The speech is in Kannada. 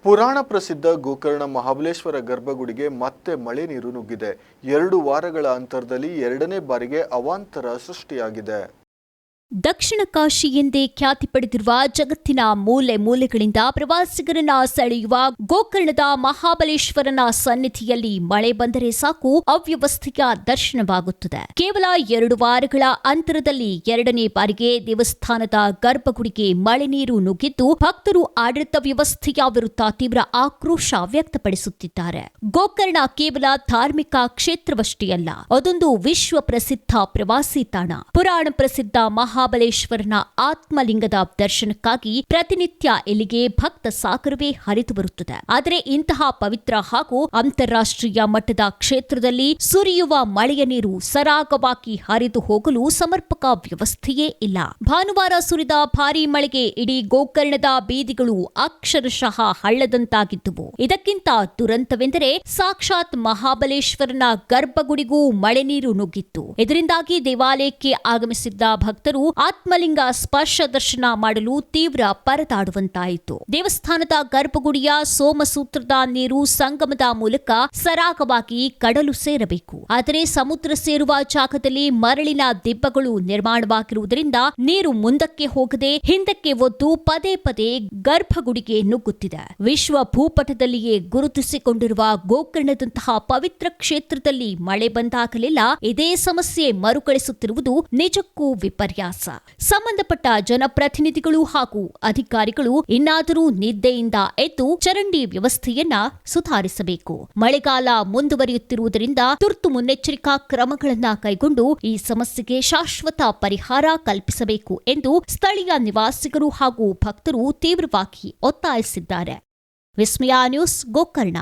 ಪುರಾಣ ಪ್ರಸಿದ್ಧ ಗೋಕರ್ಣ ಮಹಾಬಲೇಶ್ವರ ಗರ್ಭಗುಡಿಗೆ ಮತ್ತೆ ಮಳೆ ನೀರು ನುಗ್ಗಿದೆ. 2 ವಾರಗಳ ಅಂತರದಲ್ಲಿ ಎರಡನೇ ಬಾರಿಗೆ ಅವಾಂತರ ಸೃಷ್ಟಿಯಾಗಿದೆ. ದಕ್ಷಿಣ ಕಾಶಿ ಎಂದೇ ಖ್ಯಾತಿ ಪಡೆದಿರುವ ಜಗತ್ತಿನ ಮೂಲೆ ಮೂಲೆಗಳಿಂದ ಪ್ರವಾಸಿಗರನ್ನ ಸೆಳೆಯುವ ಗೋಕರ್ಣದ ಮಹಾಬಲೇಶ್ವರನ ಸನ್ನಿಧಿಯಲ್ಲಿ ಮಳೆ ಬಂದರೆ ಸಾಕು ಅವ್ಯವಸ್ಥೆಯ ದರ್ಶನವಾಗುತ್ತದೆ. ಕೇವಲ 2 ವಾರಗಳ ಅಂತರದಲ್ಲಿ ಎರಡನೇ ಬಾರಿಗೆ ದೇವಸ್ಥಾನದ ಗರ್ಭಗುಡಿಗೆ ಮಳೆ ನೀರು ನುಗ್ಗಿದ್ದು ಭಕ್ತರು ಆಡಳಿತ ವ್ಯವಸ್ಥೆಯ ವಿರುದ್ಧ ತೀವ್ರ ಆಕ್ರೋಶ ವ್ಯಕ್ತಪಡಿಸುತ್ತಿದ್ದಾರೆ. ಗೋಕರ್ಣ ಕೇವಲ ಧಾರ್ಮಿಕ ಕ್ಷೇತ್ರವಷ್ಟೇ ಅಲ್ಲ, ಅದೊಂದು ವಿಶ್ವ ಪ್ರಸಿದ್ಧ ಪ್ರವಾಸಿ ತಾಣ. ಪುರಾಣ ಪ್ರಸಿದ್ಧ ಮಹಾಬಲೇಶ್ವರನ ಆತ್ಮಲಿಂಗದ ದರ್ಶನಕ್ಕಾಗಿ ಪ್ರತಿನಿತ್ಯ ಇಲ್ಲಿಗೆ ಭಕ್ತ ಸಾಗರವೇ ಹರಿದು ಬರುತ್ತದೆ. ಆದರೆ ಇಂತಹ ಪವಿತ್ರ ಹಾಗೂ ಅಂತಾರಾಷ್ಟ್ರೀಯ ಮಟ್ಟದ ಕ್ಷೇತ್ರದಲ್ಲಿ ಸುರಿಯುವ ಮಳೆಯ ನೀರು ಸರಾಗವಾಗಿ ಹರಿದು ಹೋಗಲು ಸಮರ್ಪಕ ವ್ಯವಸ್ಥೆಯೇ ಇಲ್ಲ. ಭಾನುವಾರ ಸುರಿದ ಭಾರೀ ಮಳೆಗೆ ಇಡೀ ಗೋಕರ್ಣದ ಬೀದಿಗಳು ಅಕ್ಷರಶಃ ಹಳ್ಳದಂತಾಗಿದ್ದುವು. ಇದಕ್ಕಿಂತ ದುರಂತವೆಂದರೆ ಸಾಕ್ಷಾತ್ ಮಹಾಬಲೇಶ್ವರನ ಗರ್ಭಗುಡಿಗೂ ಮಳೆ ನೀರು ನುಗ್ಗಿತ್ತು. ಇದರಿಂದಾಗಿ ದೇವಾಲಯಕ್ಕೆ ಆಗಮಿಸಿದ್ದ ಭಕ್ತರು ಆತ್ಮಲಿಂಗ ಸ್ಪರ್ಶ ದರ್ಶನ ಮಾಡಲು ತೀವ್ರ ಪರದಾಡುವಂತಾಯಿತು. ದೇವಸ್ಥಾನದ ಗರ್ಭಗುಡಿಯ ಸೋಮಸೂತ್ರದ ನೀರು ಸಂಗಮದ ಮೂಲಕ ಸರಾಗವಾಗಿ ಕಡಲು ಸೇರಬೇಕು. ಆದರೆ ಸಮುದ್ರ ಸೇರುವ ಜಾಗದಲ್ಲಿ ಮರಳಿನ ದಿಬ್ಬಗಳು ನಿರ್ಮಾಣವಾಗಿರುವುದರಿಂದ ನೀರು ಮುಂದಕ್ಕೆ ಹೋಗದೆ ಹಿಂದಕ್ಕೆ ಒದ್ದು ಪದೇ ಪದೇ ಗರ್ಭಗುಡಿಗೆ ನುಗ್ಗುತ್ತಿದೆ. ವಿಶ್ವ ಭೂಪಟದಲ್ಲಿಯೇ ಗುರುತಿಸಿಕೊಂಡಿರುವ ಗೋಕರ್ಣದಂತಹ ಪವಿತ್ರ ಕ್ಷೇತ್ರದಲ್ಲಿ ಮಳೆ ಬಂದಾಗಲೆಲ್ಲ ಇದೇ ಸಮಸ್ಯೆ ಮರುಕಳಿಸುತ್ತಿರುವುದು ನಿಜಕ್ಕೂ ವಿಪರ್ಯಾಸ. ಸಂಬಂಧಪಟ್ಟ ಜನಪ್ರತಿನಿಧಿಗಳು ಹಾಗೂ ಅಧಿಕಾರಿಗಳು ಇನ್ನಾದರೂ ನಿದ್ದೆಯಿಂದ ಎದ್ದು ಚರಂಡಿ ವ್ಯವಸ್ಥೆಯನ್ನ ಸುಧಾರಿಸಬೇಕು. ಮಳೆಗಾಲ ಮುಂದುವರಿಯುತ್ತಿರುವುದರಿಂದ ತುರ್ತು ಮುನ್ನೆಚ್ಚರಿಕಾ ಕ್ರಮಗಳನ್ನು ಕೈಗೊಂಡು ಈ ಸಮಸ್ಯೆಗೆ ಶಾಶ್ವತ ಪರಿಹಾರ ಕಲ್ಪಿಸಬೇಕು ಎಂದು ಸ್ಥಳೀಯ ನಿವಾಸಿಗರು ಹಾಗೂ ಭಕ್ತರು ತೀವ್ರವಾಗಿ ಒತ್ತಾಯಿಸಿದ್ದಾರೆ. ವಿಸ್ಮಯ ನ್ಯೂಸ್, ಗೋಕರ್ಣ.